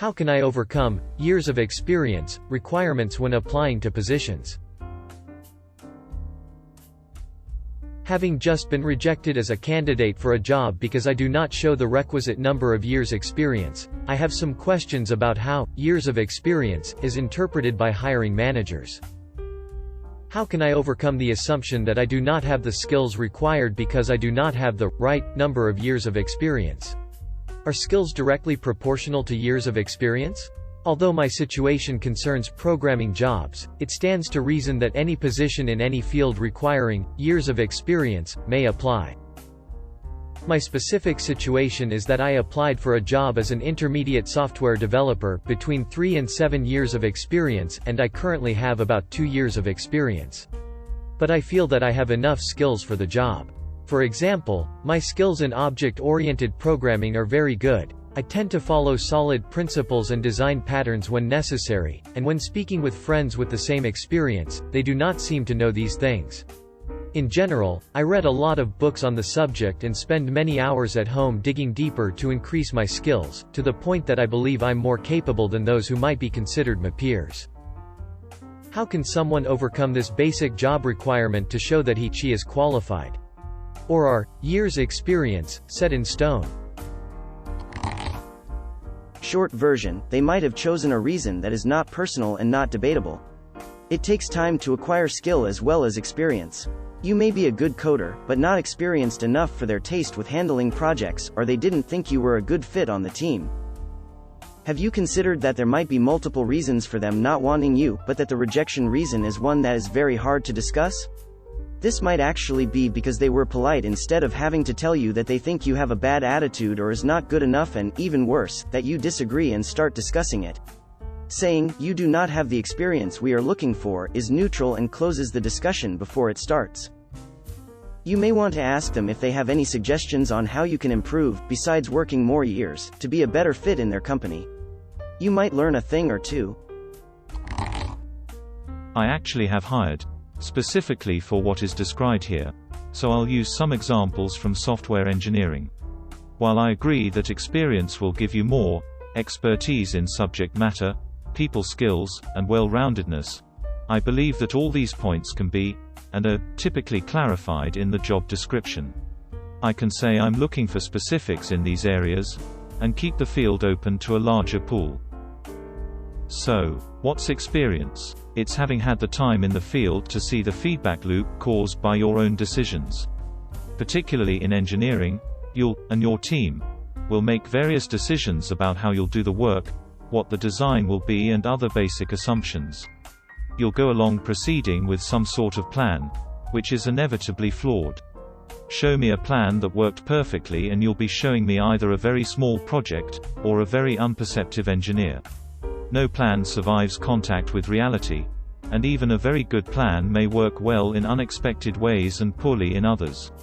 How can I overcome years of experience requirements when applying to positions? Having just been rejected as a candidate for a job because I do not show the requisite number of years experience, I have some questions about how years of experience is interpreted by hiring managers. How can I overcome the assumption that I do not have the skills required because I do not have the right number of years of experience? Are skills directly proportional to years of experience? Although my situation concerns programming jobs, it stands to reason that any position in any field requiring years of experience may apply. My specific situation is that I applied for a job as an intermediate software developer between 3 and 7 years of experience, and I currently have about 2 years of experience. But I feel that I have enough skills for the job. For example, my skills in object-oriented programming are very good. I tend to follow solid principles and design patterns when necessary, and when speaking with friends with the same experience, they do not seem to know these things. In general, I read a lot of books on the subject and spend many hours at home digging deeper to increase my skills, to the point that I believe I'm more capable than those who might be considered my peers. How can someone overcome this basic job requirement to show that he/she is qualified? Or are years experience set in stone? Short version, they might have chosen a reason that is not personal and not debatable. It takes time to acquire skill as well as experience. You may be a good coder, but not experienced enough for their taste with handling projects, or they didn't think you were a good fit on the team. Have you considered that there might be multiple reasons for them not wanting you, but that the rejection reason is one that is very hard to discuss? This might actually be because they were polite instead of having to tell you that they think you have a bad attitude or is not good enough, and, even worse, that you disagree and start discussing it. Saying, "You do not have the experience we are looking for," is neutral and closes the discussion before it starts. You may want to ask them if they have any suggestions on how you can improve, besides working more years, to be a better fit in their company. You might learn a thing or two. I actually have hired specifically for what is described here, so I'll use some examples from software engineering. While I agree that experience will give you more expertise in subject matter, people skills, and well-roundedness, I believe that all these points can be, and are, typically clarified in the job description. I can say I'm looking for specifics in these areas, and keep the field open to a larger pool. So, what's experience? It's having had the time in the field to see the feedback loop caused by your own decisions. Particularly in engineering, you'll, and your team, will make various decisions about how you'll do the work, what the design will be, and other basic assumptions. You'll go along proceeding with some sort of plan, which is inevitably flawed. Show me a plan that worked perfectly and you'll be showing me either a very small project, or a very unperceptive engineer. No plan survives contact with reality, and even a very good plan may work well in unexpected ways and poorly in others.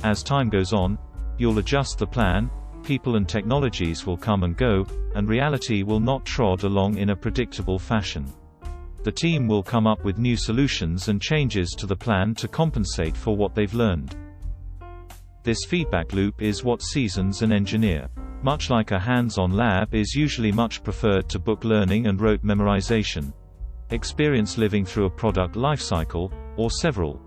As time goes on, you'll adjust the plan, people and technologies will come and go, and reality will not trod along in a predictable fashion. The team will come up with new solutions and changes to the plan to compensate for what they've learned. This feedback loop is what seasons an engineer. Much like a hands-on lab is usually much preferred to book learning and rote memorization. Experience living through a product lifecycle, or several,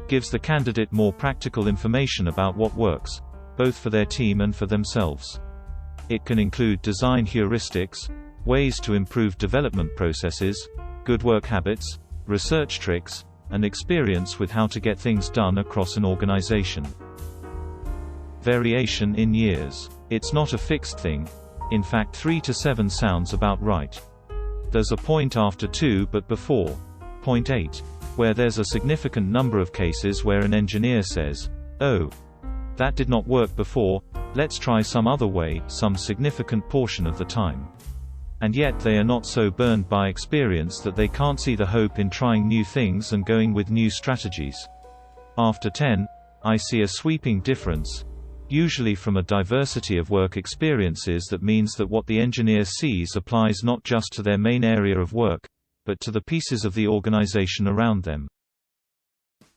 gives the candidate more practical information about what works, both for their team and for themselves. It can include design heuristics, ways to improve development processes, good work habits, research tricks, and experience with how to get things done across an organization. Variation in years. It's not a fixed thing. In fact, 3 to 7 sounds about right. There's a point after 2 but before point 8, where there's a significant number of cases where an engineer says, "Oh, that did not work before, let's try some other way," some significant portion of the time. And yet they are not so burned by experience that they can't see the hope in trying new things and going with new strategies. After 10, I see a sweeping difference, usually from a diversity of work experiences that means that what the engineer sees applies not just to their main area of work, but to the pieces of the organization around them.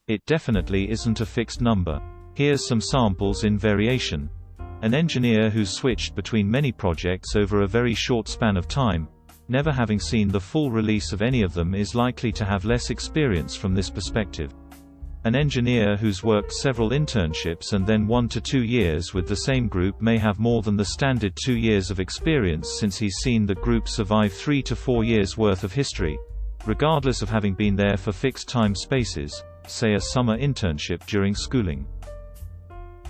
It definitely isn't a fixed number. Here's some samples in variation, An engineer who's switched between many projects over a very short span of time, never having seen the full release of any of them, is likely to have less experience from this perspective. An engineer who's worked several internships and then 1 to 2 years with the same group may have more than the standard 2 years of experience, since he's seen that group survive 3 to 4 years worth of history, regardless of having been there for fixed time spaces, say a summer internship during schooling.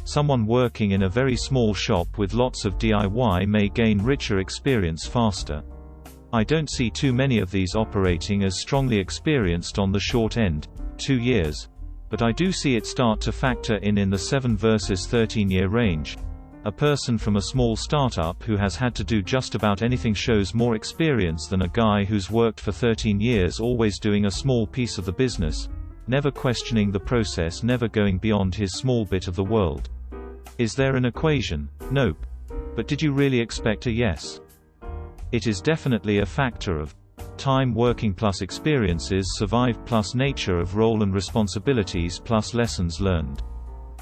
Someone working in a very small shop with lots of DIY may gain richer experience faster. I don't see too many of these operating as strongly experienced on the short end, 2 years, but I do see it start to factor in the 7 versus 13-year range. A person from a small startup who has had to do just about anything shows more experience than a guy who's worked for 13 years always doing a small piece of the business, never questioning the process, never going beyond his small bit of the world. Is there an equation? Nope. But did you really expect a yes? It is definitely a factor of time working plus experiences survived plus nature of role and responsibilities plus lessons learned.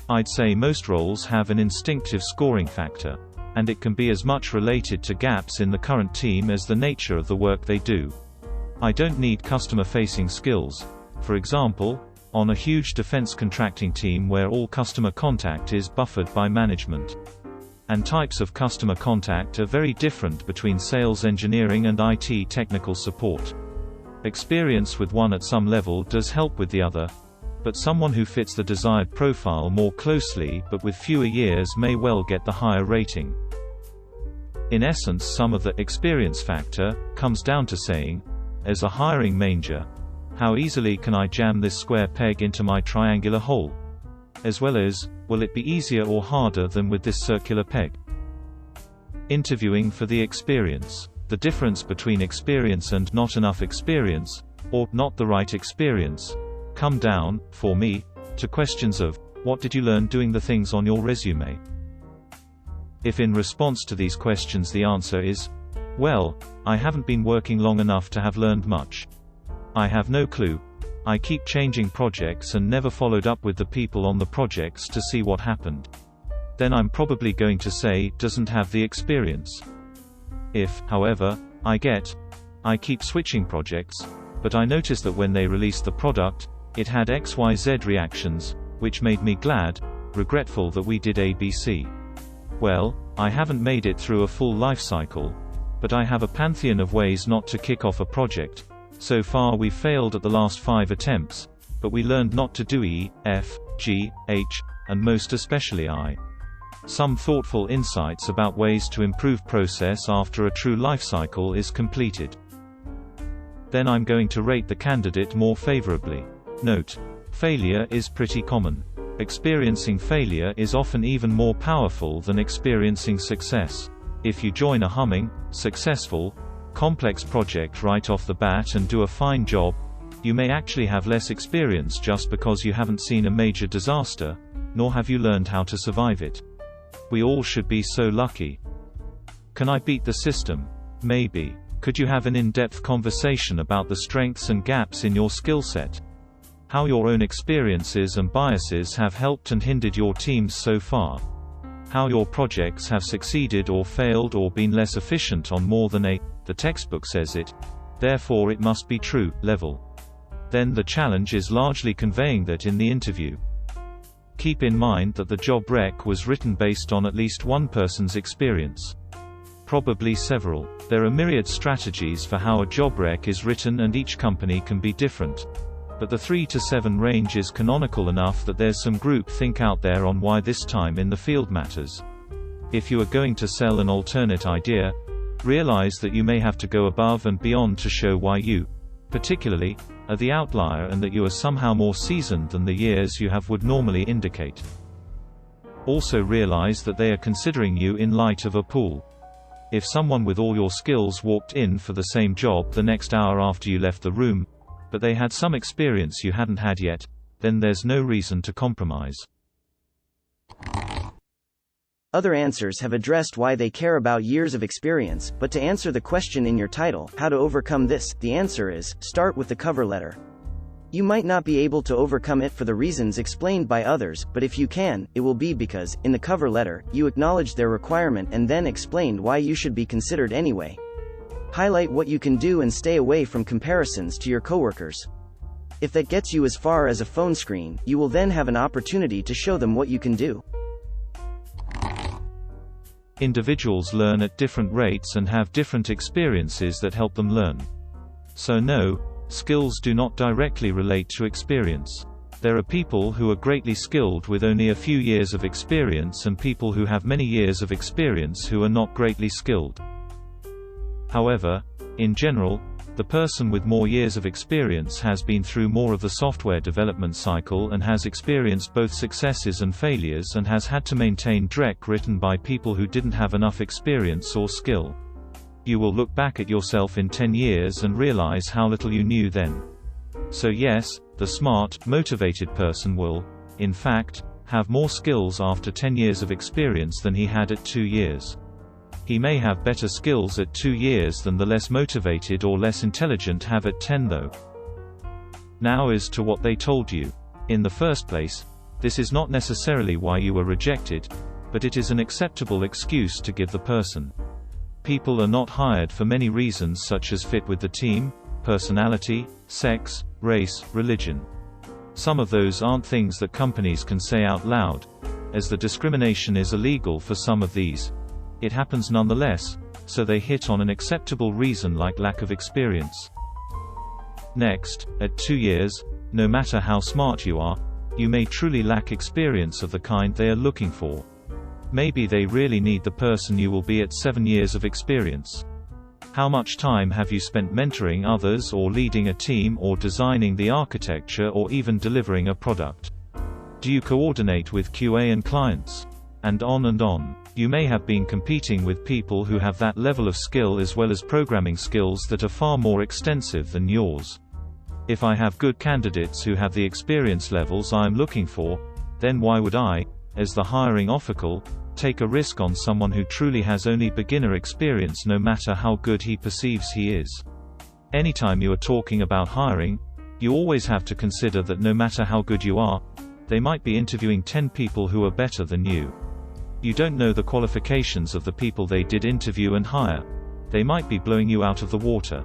I'd say most roles have an instinctive scoring factor, and it can be as much related to gaps in the current team as the nature of the work they do. I don't need customer-facing skills, for example, on a huge defense contracting team where all customer contact is buffered by management. And types of customer contact are very different between sales engineering and IT technical support. Experience with one at some level does help with the other, but someone who fits the desired profile more closely but with fewer years may well get the higher rating. In essence, some of the experience factor comes down to saying, as a hiring manager, how easily can I jam this square peg into my triangular hole? As well as, will it be easier or harder than with this circular peg? Interviewing for the experience. The difference between experience and not enough experience, or not the right experience, come down, for me, to questions of, what did you learn doing the things on your resume? If in response to these questions the answer is, well, I haven't been working long enough to have learned much. I have no clue. I keep changing projects and never followed up with the people on the projects to see what happened. Then I'm probably going to say, doesn't have the experience. If, however, I keep switching projects, but I noticed that when they released the product, it had XYZ reactions, which made me glad, regretful that we did ABC. Well, I haven't made it through a full life cycle, but I have a pantheon of ways not to kick off a project. So far we've failed at the last 5 attempts, but we learned not to do E, F, G, H, and most especially I. Some thoughtful insights about ways to improve process after a true life cycle is completed. Then I'm going to rate the candidate more favorably. Note: failure is pretty common. Experiencing failure is often even more powerful than experiencing success. If you join a humming, successful, complex project right off the bat and do a fine job, you may actually have less experience just because you haven't seen a major disaster, nor have you learned how to survive it. We all should be so lucky. Can I beat the system? Maybe. Could you have an in-depth conversation about the strengths and gaps in your skill set? How your own experiences and biases have helped and hindered your teams so far? How your projects have succeeded or failed or been less efficient on more than the textbook says it, therefore it must be true, level. Then the challenge is largely conveying that in the interview. Keep in mind that the job rec was written based on at least one person's experience. Probably several. There are myriad strategies for how a job rec is written and each company can be different. But the 3 to 7 range is canonical enough that there's some group think out there on why this time in the field matters. If you are going to sell an alternate idea, realize that you may have to go above and beyond to show why you, particularly, are the outlier and that you are somehow more seasoned than the years you have would normally indicate. Also realize that they are considering you in light of a pool. If someone with all your skills walked in for the same job the next hour after you left the room, but they had some experience you hadn't had yet, then there's no reason to compromise. Other answers have addressed why they care about years of experience, but to answer the question in your title, how to overcome this, the answer is, start with the cover letter. You might not be able to overcome it for the reasons explained by others, but if you can, it will be because, in the cover letter, you acknowledged their requirement and then explained why you should be considered anyway. Highlight what you can do and stay away from comparisons to your coworkers. If that gets you as far as a phone screen, you will then have an opportunity to show them what you can do. Individuals learn at different rates and have different experiences that help them learn. So no, skills do not directly relate to experience. There are people who are greatly skilled with only a few years of experience and people who have many years of experience who are not greatly skilled. However, in general, the person with more years of experience has been through more of the software development cycle and has experienced both successes and failures and has had to maintain DREC written by people who didn't have enough experience or skill. You will look back at yourself in 10 years and realize how little you knew then. So yes, the smart, motivated person will, in fact, have more skills after 10 years of experience than he had at 2 years. He may have better skills at 2 years than the less motivated or less intelligent have at 10 though. Now as to what they told you. In the first place, this is not necessarily why you were rejected, but it is an acceptable excuse to give the person. People are not hired for many reasons such as fit with the team, personality, sex, race, religion. Some of those aren't things that companies can say out loud, as the discrimination is illegal for some of these. It happens nonetheless, so they hit on an acceptable reason like lack of experience. Next, at 2 years, no matter how smart you are, you may truly lack experience of the kind they are looking for. Maybe they really need the person you will be at 7 years of experience. How much time have you spent mentoring others or leading a team or designing the architecture or even delivering a product? Do you coordinate with QA and clients? And on and on. You may have been competing with people who have that level of skill as well as programming skills that are far more extensive than yours. If I have good candidates who have the experience levels I am looking for, then why would I, as the hiring official, take a risk on someone who truly has only beginner experience no matter how good he perceives he is? Anytime you are talking about hiring, you always have to consider that no matter how good you are, they might be interviewing 10 people who are better than you. You don't know the qualifications of the people they did interview and hire. They might be blowing you out of the water.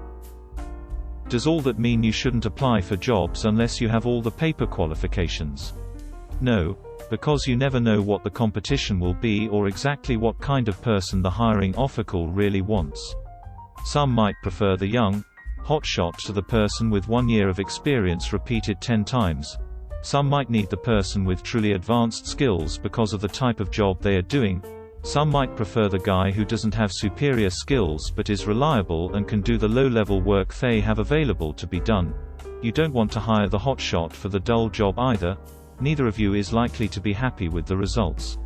Does all that mean you shouldn't apply for jobs unless you have all the paper qualifications? No, because you never know what the competition will be or exactly what kind of person the hiring official really wants. Some might prefer the young, hotshot to the person with 1 year of experience repeated 10 times. Some might need the person with truly advanced skills because of the type of job they are doing. Some might prefer the guy who doesn't have superior skills but is reliable and can do the low-level work they have available to be done. You don't want to hire the hotshot for the dull job either. Neither of you is likely to be happy with the results.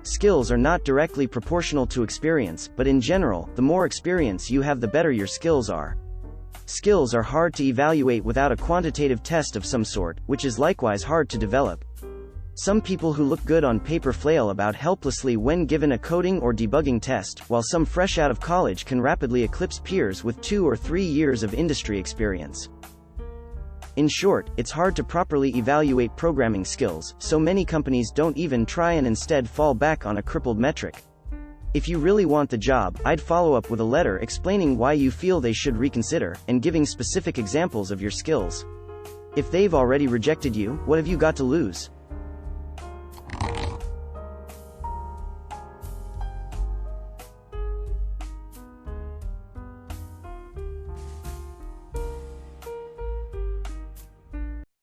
Skills are not directly proportional to experience, but in general, the more experience you have the better your skills are. Skills are hard to evaluate without a quantitative test of some sort, which is likewise hard to develop. Some people who look good on paper flail about helplessly when given a coding or debugging test, while some fresh out of college can rapidly eclipse peers with 2 or 3 years of industry experience. In short, it's hard to properly evaluate programming skills, so many companies don't even try and instead fall back on a crippled metric. If you really want the job, I'd follow up with a letter explaining why you feel they should reconsider, and giving specific examples of your skills. If they've already rejected you, what have you got to lose?